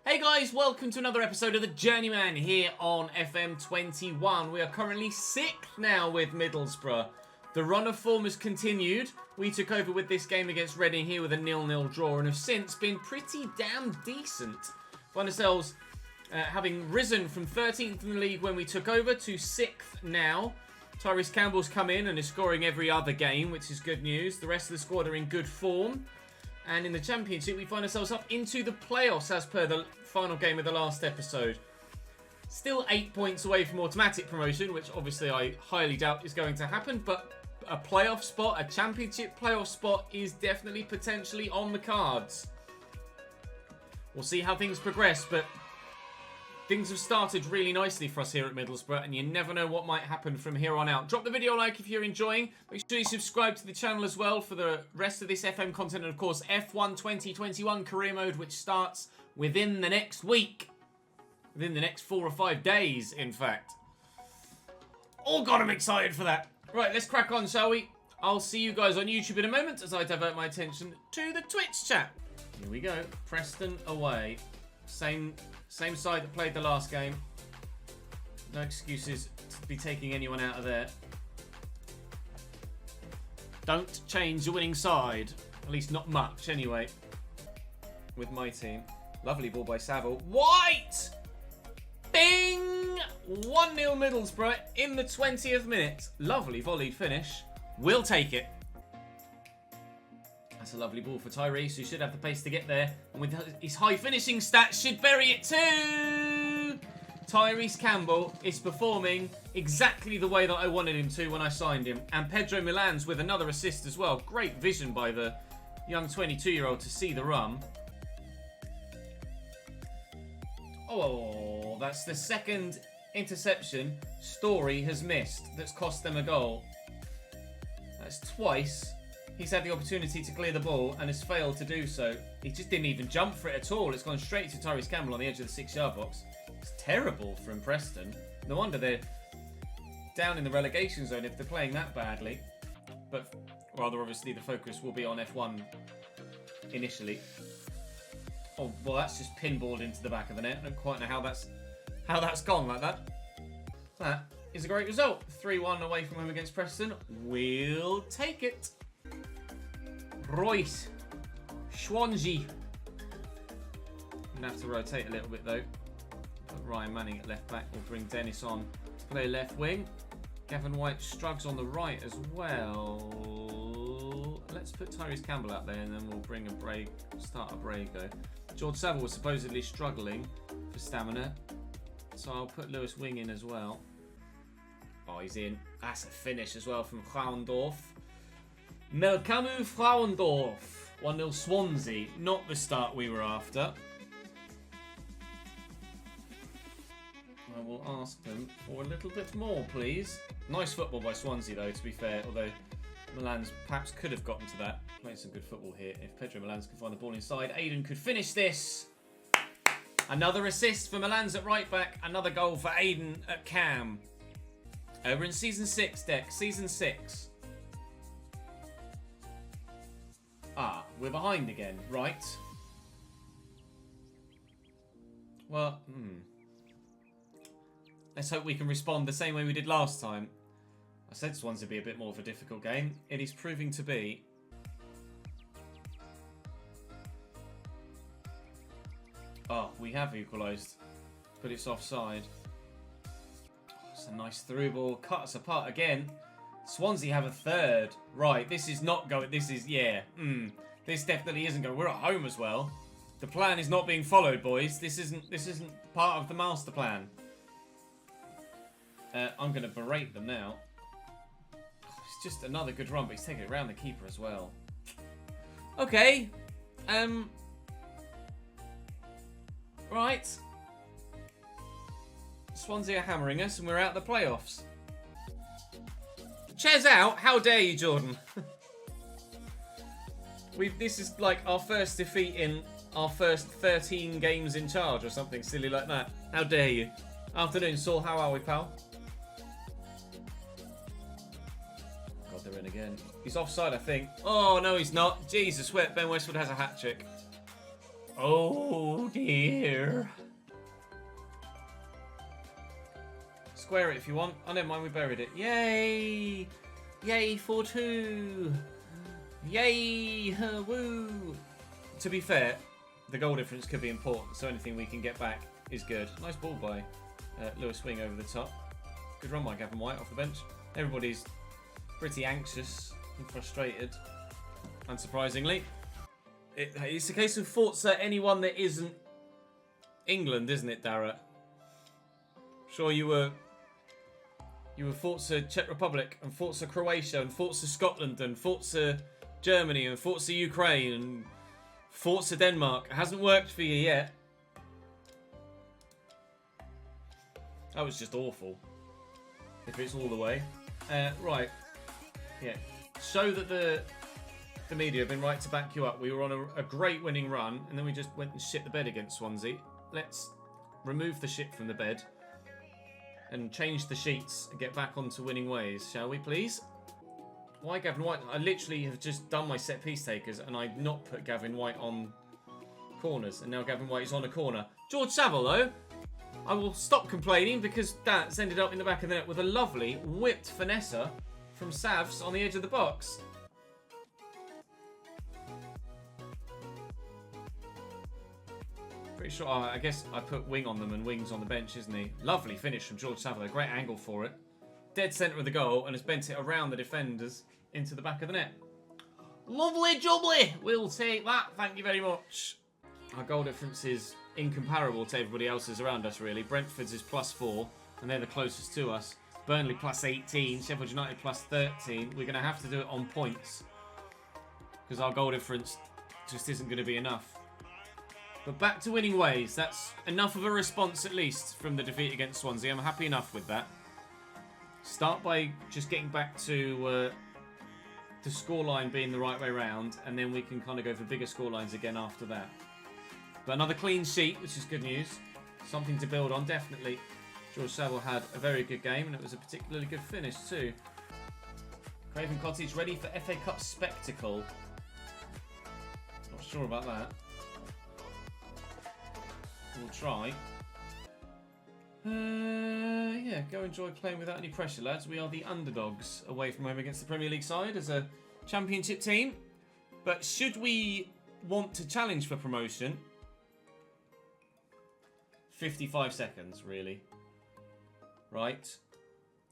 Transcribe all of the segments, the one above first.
Hey guys, welcome to another episode of the Journeyman here on FM21. We are currently 6th now with Middlesbrough. The run of form has continued. We took over with this game against Reading here with a 0-0 draw and have since been pretty damn decent. Find ourselves having risen from 13th in the league when we took over to 6th now. Tyrese Campbell's come in and is scoring every other game, which is good news. The rest of the squad are in good form. And in the Championship, we find ourselves up into the playoffs as per the final game of the last episode. Still 8 points away from automatic promotion, which obviously I highly doubt is going to happen. But a playoff spot, a Championship playoff spot, is definitely potentially on the cards. We'll see how things progress, but things have started really nicely for us here at Middlesbrough, and you never know what might happen from here on out. Drop the video a like if you're enjoying. Make sure you subscribe to the channel as well for the rest of this FM content. And of course, F1 2021 career mode, which starts within the next week. Within the next 4 or 5 days, in fact. Oh God, I'm excited for that. Right, let's crack on, shall we? I'll see you guys on YouTube in a moment as I divert my attention to the Twitch chat. Here we go. Preston away. Same side that played the last game. No excuses to be taking anyone out of there. Don't change the winning side. At least not much, anyway. With my team. Lovely ball by Saville. White! Bing! 1-0 Middlesbrough in the 20th minute. Lovely volley finish. We'll take it. That's a lovely ball for Tyrese, who should have the pace to get there. And with his high finishing stats, should bury it too! Tyrese Campbell is performing exactly the way that I wanted him to when I signed him. And Pedro Milan's with another assist as well. Great vision by the young 22-year-old to see the run. Oh, that's the second interception Story has missed that's cost them a goal. That's twice he's had the opportunity to clear the ball and has failed to do so. He just didn't even jump for it at all. It's gone straight to Tyrese Campbell on the edge of the 6-yard box. It's terrible from Preston. No wonder they're down in the relegation zone if they're playing that badly. But rather obviously the focus will be on F1 initially. Oh, well, that's just pinballed into the back of the net. I don't quite know how that's gone like that. That is a great result. 3-1 away from home against Preston. We'll take it. Royce. Swansea. Gonna have to rotate a little bit though. Put Ryan Manning at left back. We'll bring Dennis on to play left wing. Gavin White Struggs on the right as well. Let's put Tyrese Campbell out there and then we'll bring start a Brago. George Saville was supposedly struggling for stamina. So I'll put Lewis Wing in as well. Oh, he's in. That's a finish as well from Frauendorf. Melkamu Frauendorf. 1-0 Swansea. Not the start we were after. I will ask them for a little bit more, please. Nice football by Swansea, though, to be fair. Although Milan's perhaps could have gotten to that. Playing some good football here. If Pedro Milan's could find the ball inside, Aiden could finish this. Another assist for Milan's at right back. Another goal for Aiden at cam. We're in Season 6, Deck. Season 6. Ah, we're behind again. Right. Well, let's hope we can respond the same way we did last time. I said Swansea would be a bit more of a difficult game. It is proving to be. Oh, we have equalised. But it's offside. It's a nice through ball. Cut us apart again. Swansea have a third. Right, this is not going... This is... Yeah. This definitely isn't going... We're at home as well. The plan is not being followed, boys. This isn't part of the master plan. I'm going to berate them now. It's just another good run, but he's taking it around the keeper as well. Okay. Right. Swansea are hammering us and we're out of the playoffs. Ches out? How dare you, Jordan? This is like our first defeat in our first 13 games in charge or something silly like that. How dare you? Afternoon, Saul. How are we, pal? God, they're in again. He's offside, I think. Oh, no, he's not. Jesus, Ben Westwood has a hat-trick. Oh dear. Square it if you want. Oh, never mind, we buried it. Yay! Yay, 4-2. Yay! Woo! To be fair, the goal difference could be important, so anything we can get back is good. Nice ball by Lewis Swing over the top. Good run by Gavin White off the bench. Everybody's pretty anxious and frustrated, unsurprisingly. It's a case of Forza anyone that isn't England, isn't it, Dara? Sure, you were Forza Czech Republic and Forza Croatia and Forza Scotland and Forza Germany and Forza Ukraine and Forza Denmark. It hasn't worked for you yet. That was just awful. If it's all the way. Right. Yeah. Show that the media have been right to back you up. We were on a great winning run, and then we just went and shit the bed against Swansea. Let's remove the shit from the bed and change the sheets and get back onto winning ways, shall we, please? Why Gavin White? I literally have just done my set piece takers, and I've not put Gavin White on corners, and now Gavin White is on a corner. George Saville, though, I will stop complaining because that's ended up in the back of the net with a lovely whipped finesser from Savs on the edge of the box. Pretty sure, I guess I put Wing on them and Wing's on the bench, isn't he? Lovely finish from George Saville, a great angle for it. Dead centre of the goal and has bent it around the defenders into the back of the net. Lovely jubbly! We'll take that, thank you very much. Our goal difference is incomparable to everybody else's around us, really. Brentford's is +4, and they're the closest to us. Burnley +18, Sheffield United +13. We're going to have to do it on points, because our goal difference just isn't going to be enough. But back to winning ways. That's enough of a response, at least, from the defeat against Swansea. I'm happy enough with that. Start by just getting back to the scoreline being the right way round, and then we can kind of go for bigger scorelines again after that. But another clean sheet, which is good news. Something to build on, definitely. George Saville had a very good game, and it was a particularly good finish too. Craven Cottage ready for FA Cup spectacle. Not sure about that. We'll try. Yeah, go enjoy playing without any pressure, lads. We are the underdogs away from home against the Premier League side as a championship team. But should we want to challenge for promotion, 55 seconds, really. Right.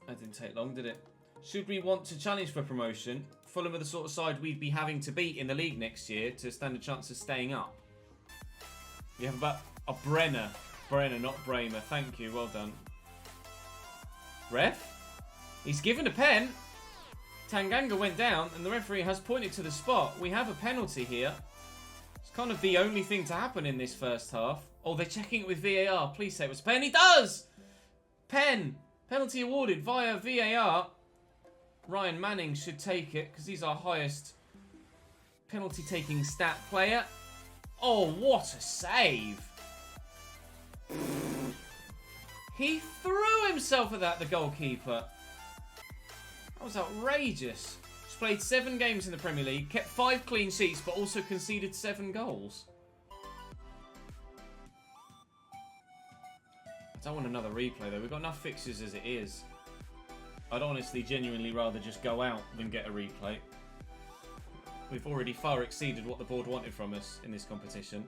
That didn't take long, did it? Should we want to challenge for promotion, Fulham are the sort of side we'd be having to beat in the league next year to stand a chance of staying up. We have about a Brenner, not Bramer. Thank you, well done. Ref? He's given a pen. Tanganga went down, and the referee has pointed to the spot. We have a penalty here. It's kind of the only thing to happen in this first half. Oh, they're checking it with VAR. Please say it was pen. He does! Pen. Penalty awarded via VAR. Ryan Manning should take it, because he's our highest penalty-taking stat player. Oh, what a save! He threw himself at that, the goalkeeper. That was outrageous. He's played 7 games in the Premier League, kept 5 clean sheets, but also conceded 7 goals. I don't want another replay, though. We've got enough fixtures as it is. I'd honestly, genuinely rather just go out than get a replay. We've already far exceeded what the board wanted from us in this competition.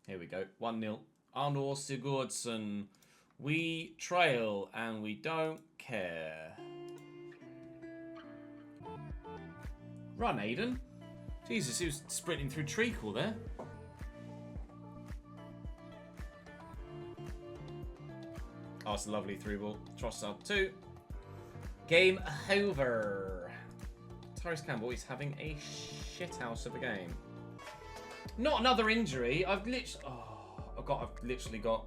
Here we go. 1-0. Arnor Sigurdsson. We trail and we don't care. Run, Aiden. Jesus, he was sprinting through treacle there. Oh, it's a lovely through ball. Trossard 2. Game over. Tyrese Campbell is having a shithouse of a game. Not another injury. I've literally got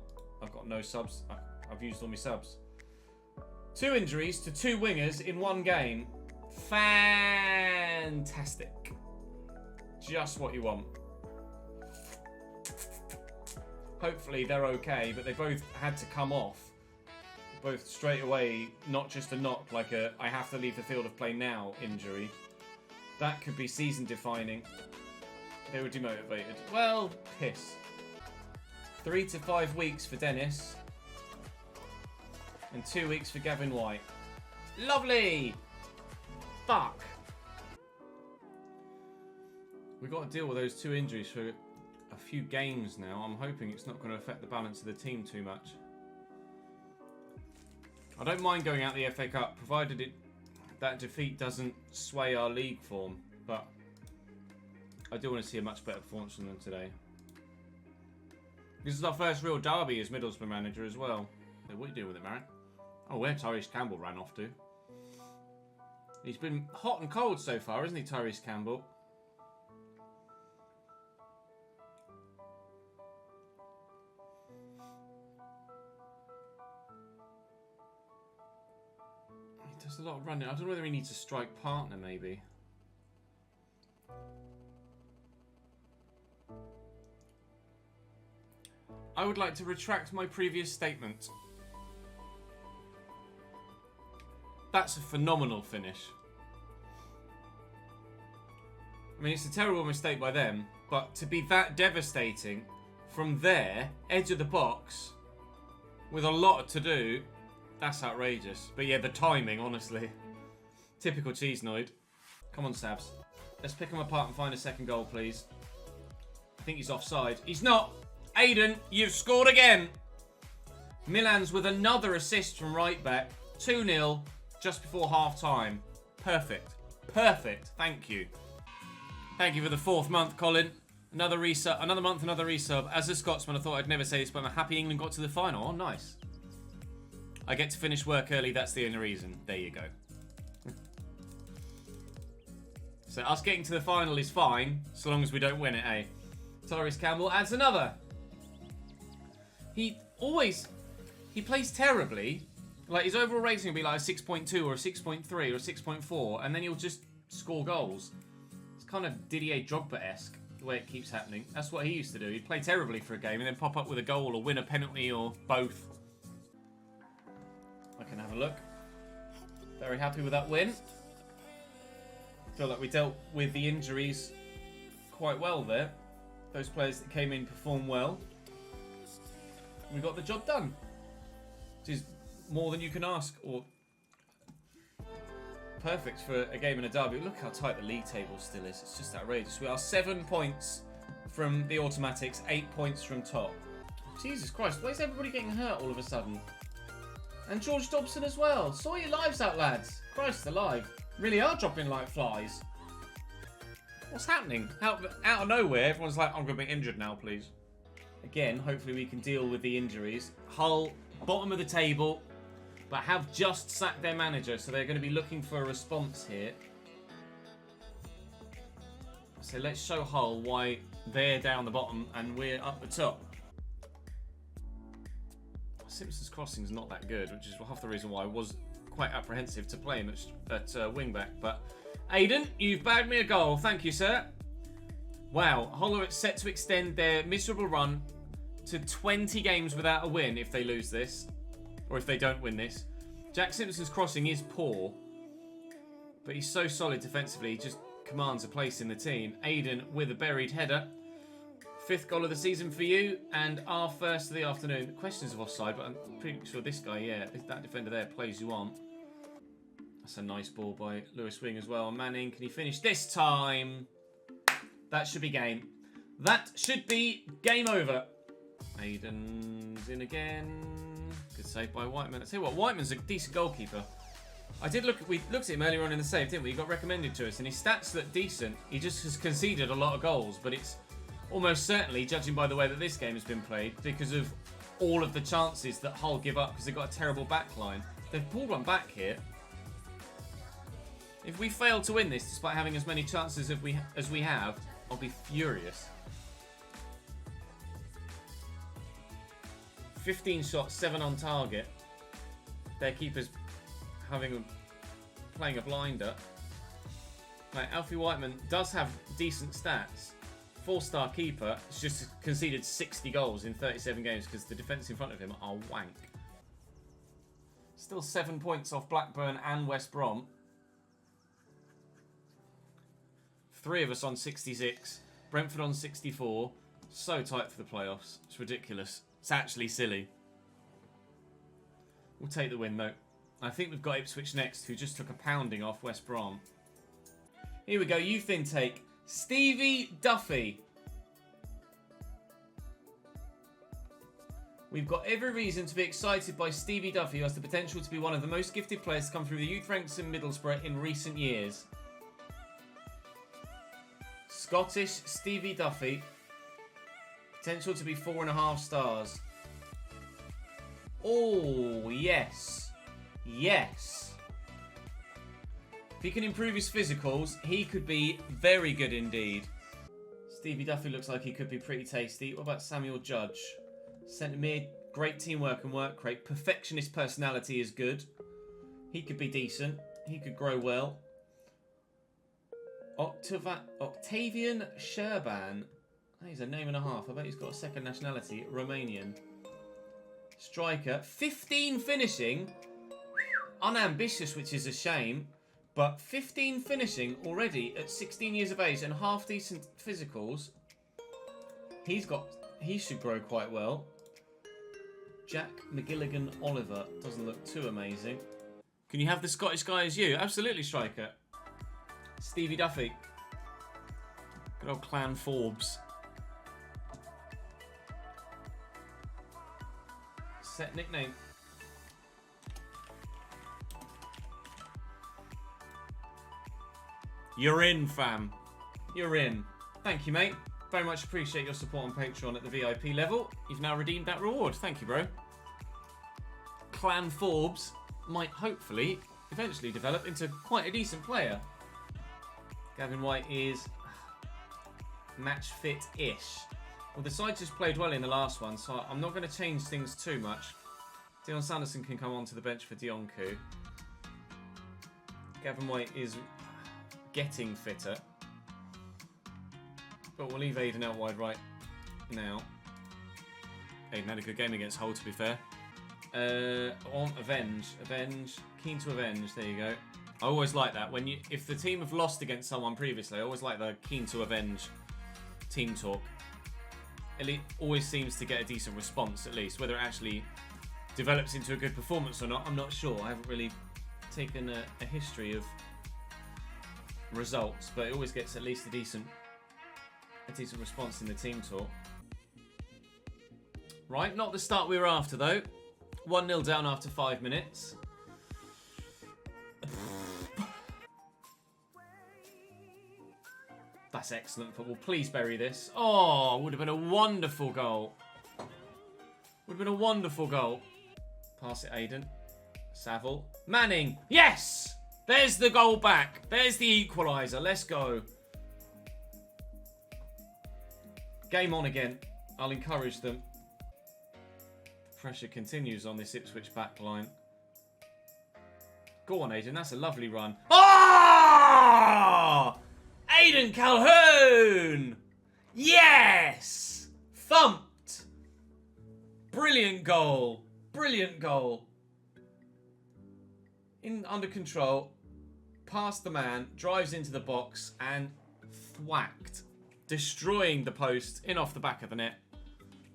no subs. I've used all my subs. 2 injuries to 2 wingers in 1 game. Fantastic. Just what you want. Hopefully they're okay, but they both had to come off both straight away, not just a knock, like a I have to leave the field of play now injury. That could be season defining. They were demotivated. Well, piss. 3 to 5 weeks for Dennis. And 2 weeks for Gavin White. Lovely! Fuck. We've got to deal with those 2 injuries for a few games now. I'm hoping it's not going to affect the balance of the team too much. I don't mind going out the FA Cup, provided that defeat doesn't sway our league form. But I do want to see a much better performance from them today. This is our first real derby as Middlesbrough manager as well. So what are you doing with it, Marin? Oh, where Tyrese Campbell ran off to. He's been hot and cold so far, isn't he, Tyrese Campbell? He does a lot of running. I don't know whether he needs a strike partner, maybe. I would like to retract my previous statement. That's a phenomenal finish. I mean, it's a terrible mistake by them, but to be that devastating from there, edge of the box, with a lot to do, that's outrageous. But yeah, the timing, honestly. Typical Chesnoid. Come on, Sabs. Let's pick him apart and find a second goal, please. I think he's offside. He's not! Aiden, you've scored again! Milan's with another assist from right back. 2-0, just before half-time. Perfect. Perfect. Thank you. Thank you for the 4th month, Colin. Another resub. Another month, another resub. As a Scotsman, I thought I'd never say this, but I'm happy England got to the final. Oh, nice. I get to finish work early. That's the only reason. There you go. So us getting to the final is fine, so long as we don't win it, eh? Tyrese Campbell adds another. He plays terribly. Like, his overall rating will be like a 6.2 or a 6.3 or a 6.4, and then he'll just score goals. It's kind of Didier Drogba-esque, the way it keeps happening. That's what he used to do. He'd play terribly for a game and then pop up with a goal or win a penalty or both. I can have a look. Very happy with that win. Feel like we dealt with the injuries quite well there. Those players that came in performed well. We got the job done. Which is more than you can ask, or perfect for a game in a derby. Look how tight the league table still is. It's just outrageous. We are 7 points from the automatics, 8 points from top. Jesus Christ, why is everybody getting hurt all of a sudden? And George Dobson as well. Sort your lives out, lads. Christ alive. Really are dropping like flies. What's happening? Out of nowhere, everyone's like, I'm going to be injured now, please. Again, hopefully we can deal with the injuries. Hull, bottom of the table, but have just sacked their manager, so they're going to be looking for a response here. So let's show Hull why they're down the bottom and we're up the top. Simpson's Crossing's not that good, which is half the reason why I was quite apprehensive to play him at wing-back. But Aiden, you've bagged me a goal. Thank you, sir. Wow, Hull are set to extend their miserable run to 20 games without a win if they lose this. Or if they don't win this. Jack Simpson's Crossing is poor, but he's so solid defensively, he just commands a place in the team. Aiden with a buried header. 5th goal of the season for you, and our first of the afternoon. Questions of offside, but I'm pretty sure this guy, yeah, that defender there plays you on. That's a nice ball by Lewis Wing as well. Manning, can he finish this time? That should be game. That should be game over. Aiden's in again. Good save by Whiteman. I tell you what, Whiteman's a decent goalkeeper. We looked at him earlier on in the save, didn't we? He got recommended to us, and his stats look decent. He just has conceded a lot of goals, but it's almost certainly, judging by the way that this game has been played, because of all of the chances that Hull give up because they've got a terrible back line. They've pulled one back here. If we fail to win this, despite having as many chances as we have, I'll be furious. 15 shots, 7 on target. Their keeper's playing a blinder. Right, Alfie Whiteman does have decent stats. 4-star keeper. It's just conceded 60 goals in 37 games because the defence in front of him are wank. Still 7 points off Blackburn and West Brom. 3 of us on 66. Brentford on 64. So tight for the playoffs. It's ridiculous. It's actually silly. We'll take the win, though. I think we've got Ipswich next, who just took a pounding off West Brom. Here we go. Youth intake. Stevie Duffy. We've got every reason to be excited by Stevie Duffy, who has the potential to be one of the most gifted players to come through the youth ranks in Middlesbrough in recent years. Scottish Stevie Duffy. Potential to be 4.5 stars. Oh, yes. Yes. If he can improve his physicals, he could be very good indeed. Stevie Duffy looks like he could be pretty tasty. What about Samuel Judge? Centre mid, great teamwork and work rate. Perfectionist personality is good. He could be decent. He could grow well. Octavian Sherban. He's a name and a half. I bet he's got a second nationality. Romanian. Striker. 15 finishing. Unambitious, which is a shame. But 15 finishing already at 16 years of age and half decent physicals. He should grow quite well. Jack McGilligan Oliver. Doesn't look too amazing. Can you have the Scottish guy as you? Absolutely, striker. Stevie Duffy. Good old Clan Forbes. Set nickname. You're in, fam. You're in. Thank you, mate. Very much appreciate your support on Patreon at the VIP level. You've now redeemed that reward. Thank you, bro. Clan Forbes might hopefully eventually develop into quite a decent player. Gavin White is match fit-ish. Well, the side just played well in the last one, so I'm not going to change things too much. Dion Sanderson can come onto the bench for Dionku. Gavin White is getting fitter. But we'll leave Aiden out wide right now. Aiden had a good game against Hull, to be fair. On Avenge. Keen to avenge. There you go. I always like that. If the team have lost against someone previously, I always like the keen to avenge team talk. It always seems to get a decent response, at least. Whether it actually develops into a good performance or not, I'm not sure. I haven't really taken a history of results, but it always gets at least a decent response in the team talk. Right, not the start we were after, though. 1-0 down after 5 minutes. That's excellent football. Please bury this. Oh, would have been a wonderful goal. Would have been a wonderful goal. Pass it, Aiden. Saville. Manning. Yes! There's the goal back. There's the equaliser. Let's go. Game on again. I'll encourage them. The pressure continues on this Ipswich back line. Go on, Aiden. That's a lovely run. Oh! Aiden Calhoun! Yes! Thumped! Brilliant goal. Brilliant goal. Under control. Past the man. Drives into the box and thwacked. Destroying the post in off the back of the net.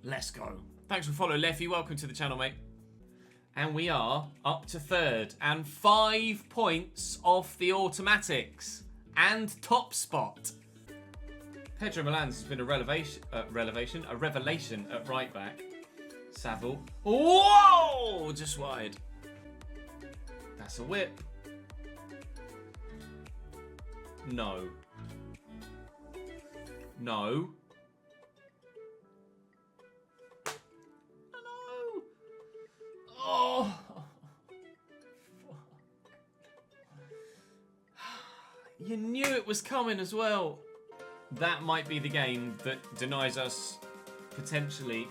Let's go. Thanks for following, Leffy. Welcome to the channel, mate. And we are up to third and 5 points off the automatics and top spot. Pedro Milans has been a revelation at right back. Saville. Whoa! Just wide. That's a whip. No. No. No. Oh. You knew it was coming as well. That might be the game that denies us potentially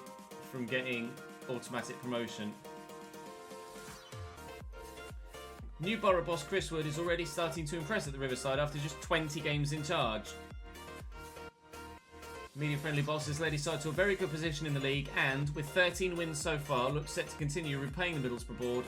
from getting automatic promotion. New Borough boss Chris Wood is already starting to impress at the Riverside after just 20 games in charge. Media-friendly boss has led his side to a very good position in the league and, with 13 wins so far, looks set to continue repaying the Middlesbrough board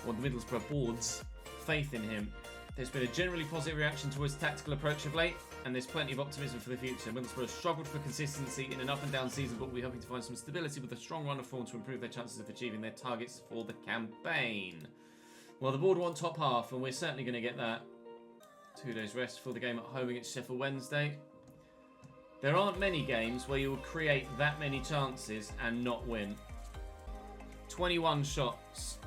or the Middlesbrough board's faith in him. There's been a generally positive reaction towards his tactical approach of late, and there's plenty of optimism for the future. Middlesbrough has struggled for consistency in an up and down season, but we're hoping to find some stability with a strong run of form to improve their chances of achieving their targets for the campaign. Well, the board want top half, and we're certainly going to get that. 2 days rest for the game at home against Sheffield Wednesday. There aren't many games where you will create that many chances and not win. 21 shots.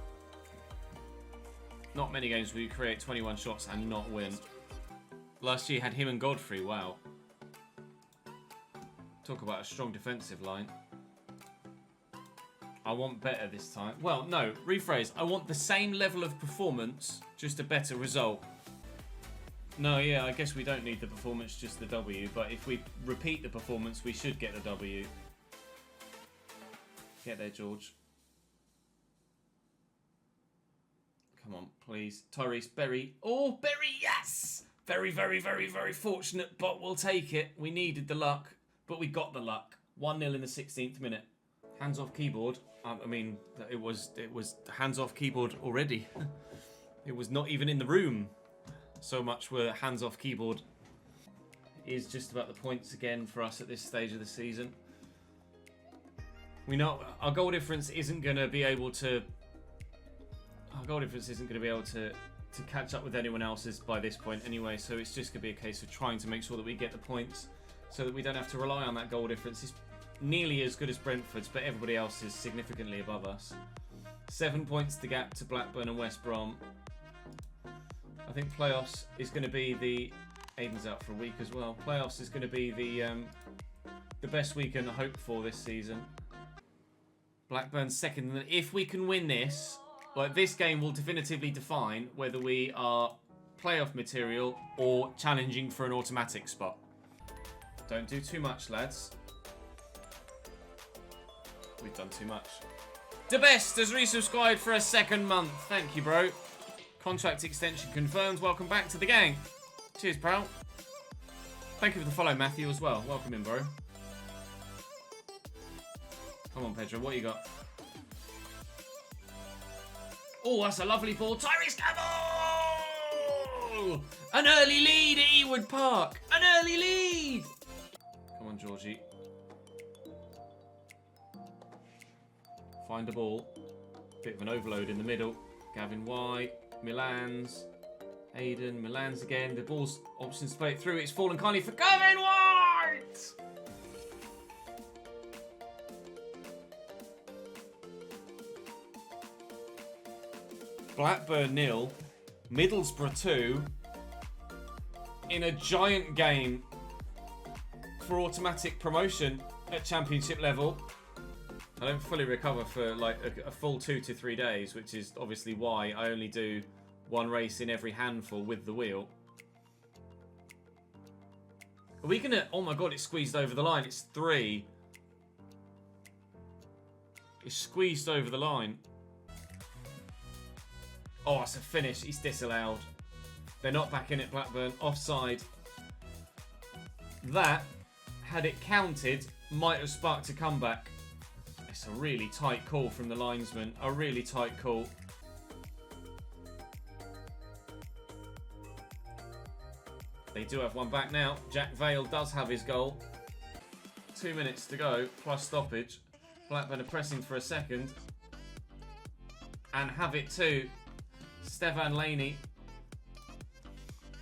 Not many games where you create 21 shots and not win. Last year had him and Godfrey, wow. Talk about a strong defensive line. I want better this time. Well, no, rephrase. I want the same level of performance, just a better result. No, yeah, I guess we don't need the performance, just the W. But if we repeat the performance, we should get the W. Get there, George. Come on, please. Tyrese, Berry. Oh, Berry, yes! Very, very, very, very fortunate, but we'll take it. We needed the luck, but we got the luck. 1-0 in the 16th minute. Hands off keyboard. I mean, it was hands off keyboard already. It was not even in the room. So much were hands off keyboard. It is just about the points again for us at this stage of the season. We know our goal difference isn't going to be able to. Our goal difference isn't going to be able to catch up with anyone else's by this point anyway. So it's just going to be a case of trying to make sure that we get the points, so that we don't have to rely on that goal difference. It's nearly as good as Brentford's, but everybody else is significantly above us. 7 points the gap to Blackburn and West Brom. I think playoffs is going to be the... Aiden's out for a week as well. Playoffs is going to be the best we can hope for this season. Blackburn's second. And if we can win this, like, this game will definitively define whether we are playoff material or challenging for an automatic spot. Don't do too much, lads. We've done too much. The Best has resubscribed for a second month. Thank you, bro. Contract extension confirmed. Welcome back to the gang. Cheers, pal. Thank you for the follow, Matthew, as well. Welcome in, bro. Come on, Pedro. What you got? Oh, that's a lovely ball. Tyrese Campbell! An early lead at Ewood Park. An early lead! Come on, Georgie. Find a ball. Bit of an overload in the middle. Gavin White. Milan's. Aiden. Milan's again. The ball's options to play it through. It's fallen kindly for Gavin White! Blackburn 0. Middlesbrough 2. In a giant game for automatic promotion at championship level. I don't fully recover for like a full 2 to 3 days, which is obviously why I only do one race in every handful with the wheel. Are we gonna... Oh my god, it's squeezed over the line. It's 3. It's squeezed over the line. Oh, it's a finish. He's disallowed. They're not back in it, Blackburn. Offside. That, had it counted, might have sparked a comeback. It's a really tight call from the linesman. A really tight call. They do have one back now. Jack Vale does have his goal. 2 minutes to go, plus stoppage. Blackburn are pressing for a second. And have it too. Stefan Laney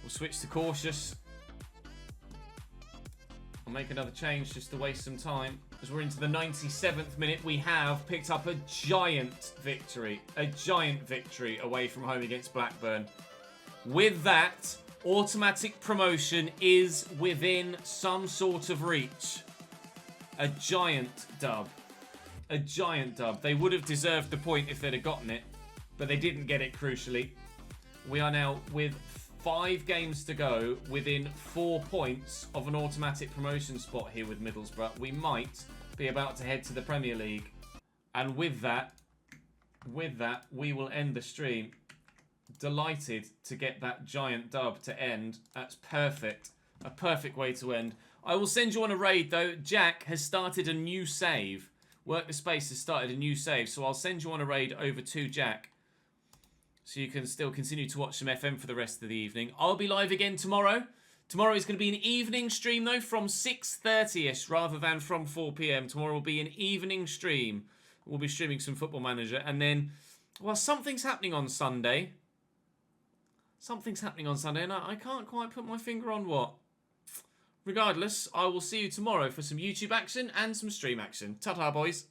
will switch to cautious. I'll make another change just to waste some time. As we're into the 97th minute, we have picked up a giant victory. A giant victory away from home against Blackburn. With that, automatic promotion is within some sort of reach. A giant dub. A giant dub. They would have deserved the point if they'd have gotten it, but they didn't get it, crucially. We are now with 5 games to go, within 4 points of an automatic promotion spot here with Middlesbrough. We might be about to head to the Premier League. And with that, we will end the stream. Delighted to get that giant dub to end. That's perfect. A perfect way to end. I will send you on a raid, though. Jack has started a new save. Work the Space has started a new save, so I'll send you on a raid over to Jack. So you can still continue to watch some FM for the rest of the evening. I'll be live again tomorrow. Tomorrow is going to be an evening stream, though, from 6:30ish rather than from 4 p.m. Tomorrow will be an evening stream. We'll be streaming some Football Manager. And then, well, something's happening on Sunday. Something's happening on Sunday, and I can't quite put my finger on what. Regardless, I will see you tomorrow for some YouTube action and some stream action. Ta-ta, boys.